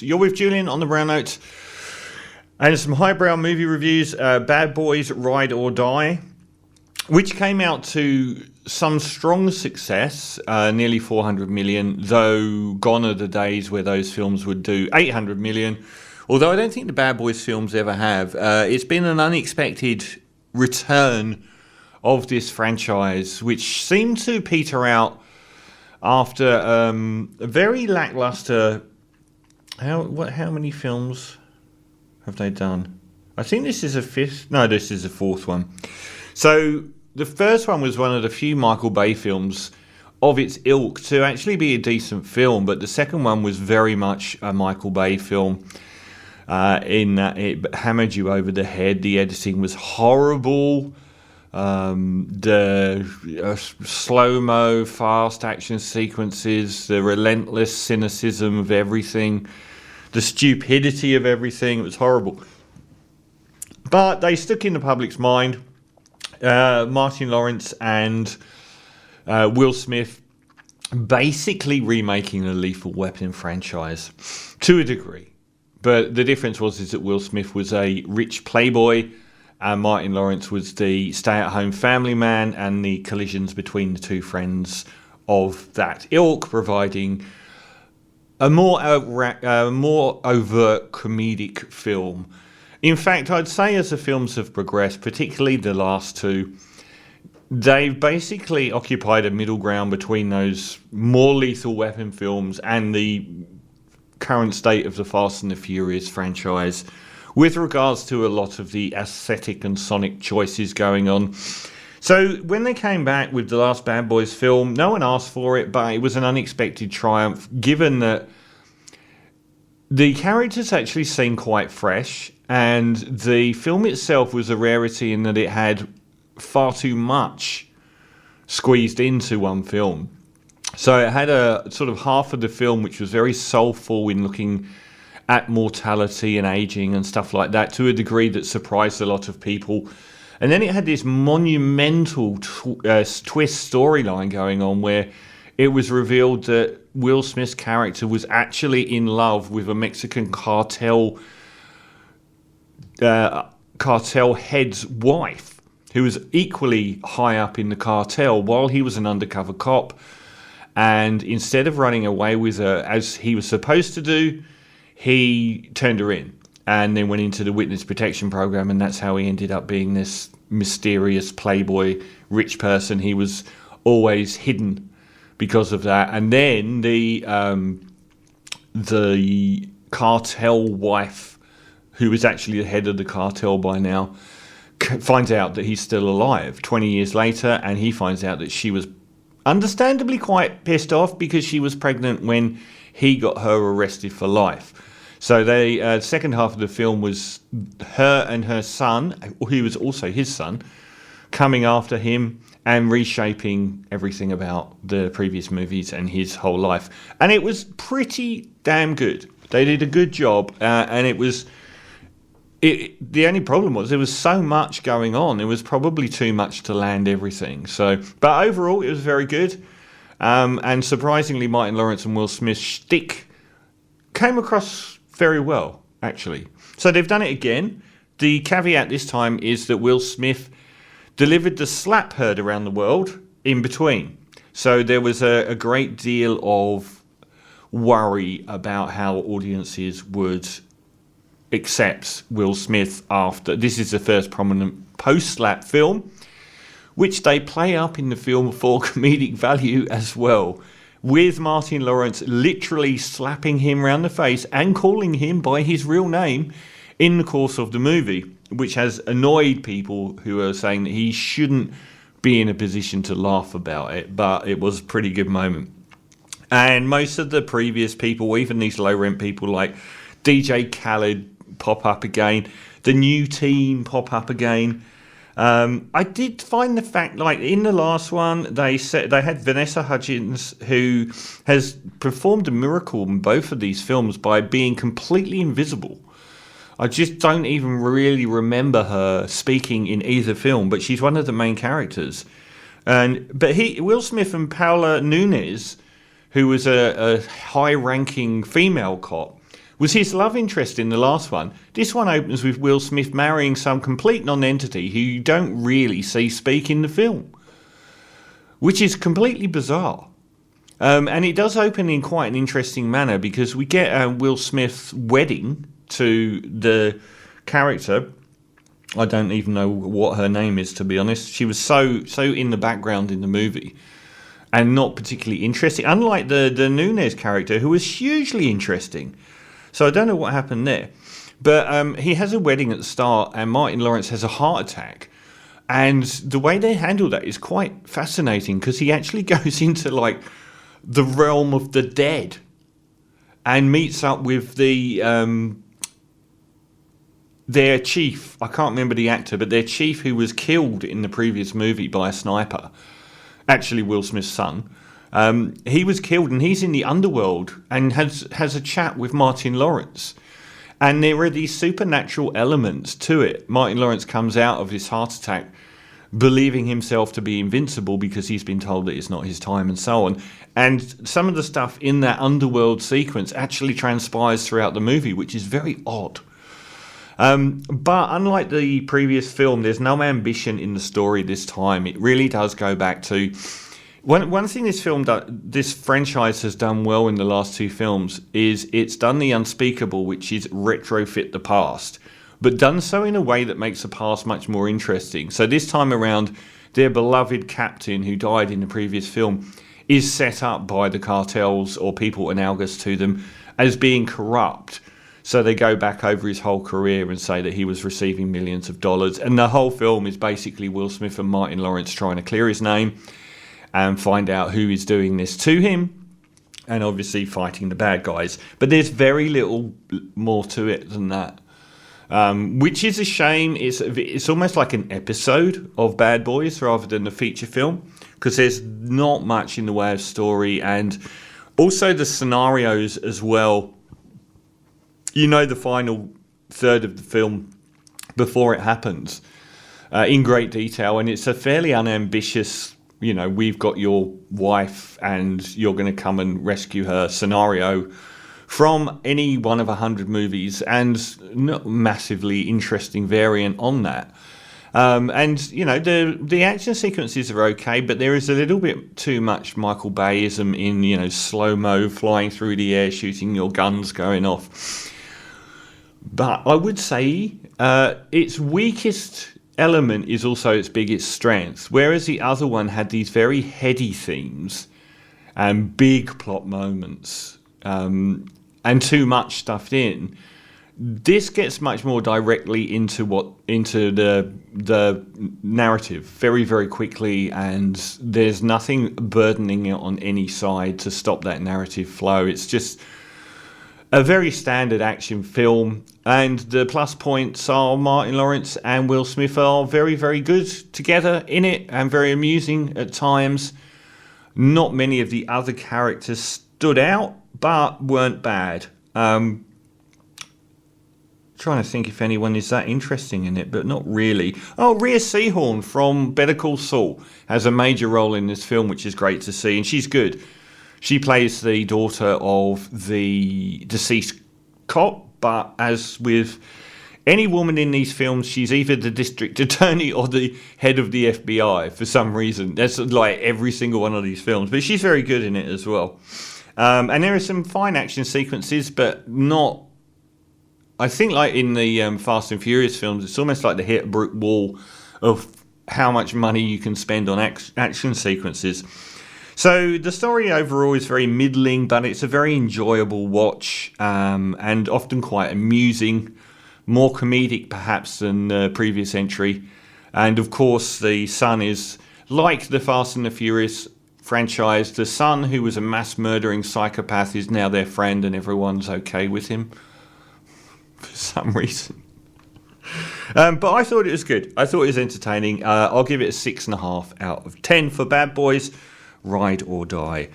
You're with Julian on the Brown Notes and some highbrow movie reviews. Bad Boys Ride or Die, which came out to some strong success, nearly 400 million, though gone are the days where those films would do 800 million, although I don't think the Bad Boys films ever have. It's been an unexpected return of this franchise, which seemed to peter out after a very lackluster... How many films have they done? I think this is a fifth. No, this is the fourth one. So the first one was one of the few Michael Bay films of its ilk to actually be a decent film, but the second one was very much a Michael Bay film in that it hammered you over the head. The editing was horrible. The slow-mo, fast action sequences, the relentless cynicism of everything, the stupidity of everything, it was horrible. But they stuck in the public's mind. Martin Lawrence and Will Smith basically remaking the Lethal Weapon franchise to a degree. But the difference is that Will Smith was a rich playboy, and Martin Lawrence was the stay-at-home family man, and the collisions between the two friends of that ilk providing a more overt comedic film. In fact, I'd say as the films have progressed, particularly the last two, they've basically occupied a middle ground between those more Lethal Weapon films and the current state of the Fast and the Furious franchise, with regards to a lot of the aesthetic and sonic choices going on. So when they came back with the last Bad Boys film, no one asked for it, but it was an unexpected triumph, given that the characters actually seemed quite fresh, and the film itself was a rarity in that it had far too much squeezed into one film. So it had a sort of half of the film which was very soulful in looking at mortality and aging and stuff like that, to a degree that surprised a lot of people. And then it had this monumental twist storyline going on, where it was revealed that Will Smith's character was actually in love with a Mexican cartel head's wife, who was equally high up in the cartel while he was an undercover cop. And instead of running away with her as he was supposed to do, he turned her in and then went into the witness protection program, and that's how he ended up being this mysterious playboy rich person. He was always hidden because of that. And then the cartel wife, who was actually the head of the cartel by now, finds out that he's still alive 20 years later, and he finds out that she was understandably quite pissed off because she was pregnant when he got her arrested for life. So the second half of the film was her and her son, who was also his son, coming after him and reshaping everything about the previous movies and his whole life. And it was pretty damn good. They did a good job, and it was... the only problem was there was so much going on. It was probably too much to land everything. But overall, it was very good. And surprisingly, Martin Lawrence and Will Smith's shtick came across very well, actually. So they've done it again. The caveat this time is that Will Smith delivered the slap heard around the world in between. So there was a great deal of worry about how audiences would accept Will Smith after. This is the first prominent post-slap film, which they play up in the film for comedic value as well, with Martin Lawrence literally slapping him around the face and calling him by his real name in the course of the movie, which has annoyed people who are saying that he shouldn't be in a position to laugh about it, but it was a pretty good moment. And most of the previous people, even these low-rent people like DJ Khaled, pop up again, the new team pop up again. I did find the fact, like in the last one, they had Vanessa Hudgens, who has performed a miracle in both of these films by being completely invisible. I just don't even really remember her speaking in either film, but she's one of the main characters. But Will Smith and Paula Nunes, who was a high-ranking female cop, was his love interest in the last one. This one opens with Will Smith marrying some complete non-entity who you don't really see speak in the film, which is completely bizarre. And it does open in quite an interesting manner because we get Will Smith's wedding to the character. I don't even know what her name is, to be honest. She was so in the background in the movie and not particularly interesting, unlike the Nunez character, who was hugely interesting. So I don't know what happened there. But he has a wedding at the start and Martin Lawrence has a heart attack. And the way they handle that is quite fascinating because he actually goes into like the realm of the dead and meets up with their chief. I can't remember the actor, but their chief who was killed in the previous movie by a sniper. Actually, Will Smith's son. He was killed and he's in the underworld and has a chat with Martin Lawrence. And there are these supernatural elements to it. Martin Lawrence comes out of his heart attack believing himself to be invincible because he's been told that it's not his time and so on. And some of the stuff in that underworld sequence actually transpires throughout the movie, which is very odd. But unlike the previous film, there's no ambition in the story this time. It really does go back to... One thing this franchise has done well in the last two films is it's done the unspeakable, which is retrofit the past, but done so in a way that makes the past much more interesting. So this time around, their beloved captain who died in the previous film is set up by the cartels or people analogous to them as being corrupt. So they go back over his whole career and say that he was receiving millions of dollars. And the whole film is basically Will Smith and Martin Lawrence trying to clear his name and find out who is doing this to him, and obviously fighting the bad guys. But there's very little more to it than that, which is a shame. It's almost like an episode of Bad Boys rather than a feature film, because there's not much in the way of story, and also the scenarios as well. You know the final third of the film before it happens in great detail, and it's a fairly unambitious, we've got your wife and you're going to come and rescue her scenario from any one of 100 movies, and not massively interesting variant on that. The action sequences are okay, but there is a little bit too much Michael Bayism in, slow-mo, flying through the air, shooting your guns going off. But I would say its weakest element is also its biggest strength, whereas the other one had these very heady themes and big plot moments and too much stuffed in. This gets much more directly into the narrative very, very quickly, and there's nothing burdening it on any side to stop that narrative flow. It's just a very standard action film, and the plus points are Martin Lawrence and Will Smith are very, very good together in it and very amusing at times. Not many of the other characters stood out, but weren't bad. Trying to think if anyone is that interesting in it, but not really. Oh, Rhea Seehorn from Better Call Saul has a major role in this film, which is great to see, and she's good. She plays the daughter of the deceased cop, but as with any woman in these films, she's either the district attorney or the head of the FBI for some reason. That's like every single one of these films, but she's very good in it as well. And there are some fine action sequences, but not... I think like in the Fast and Furious films, it's almost like they hit a brick wall of how much money you can spend on action sequences. So the story overall is very middling, but it's a very enjoyable watch and often quite amusing, more comedic perhaps than the previous entry. And of course the son is, like the Fast and the Furious franchise, the son who was a mass murdering psychopath is now their friend and everyone's okay with him for some reason. But I thought it was good. I thought it was entertaining. I'll give it a 6.5 out of 10 for Bad Boys. Ride or die.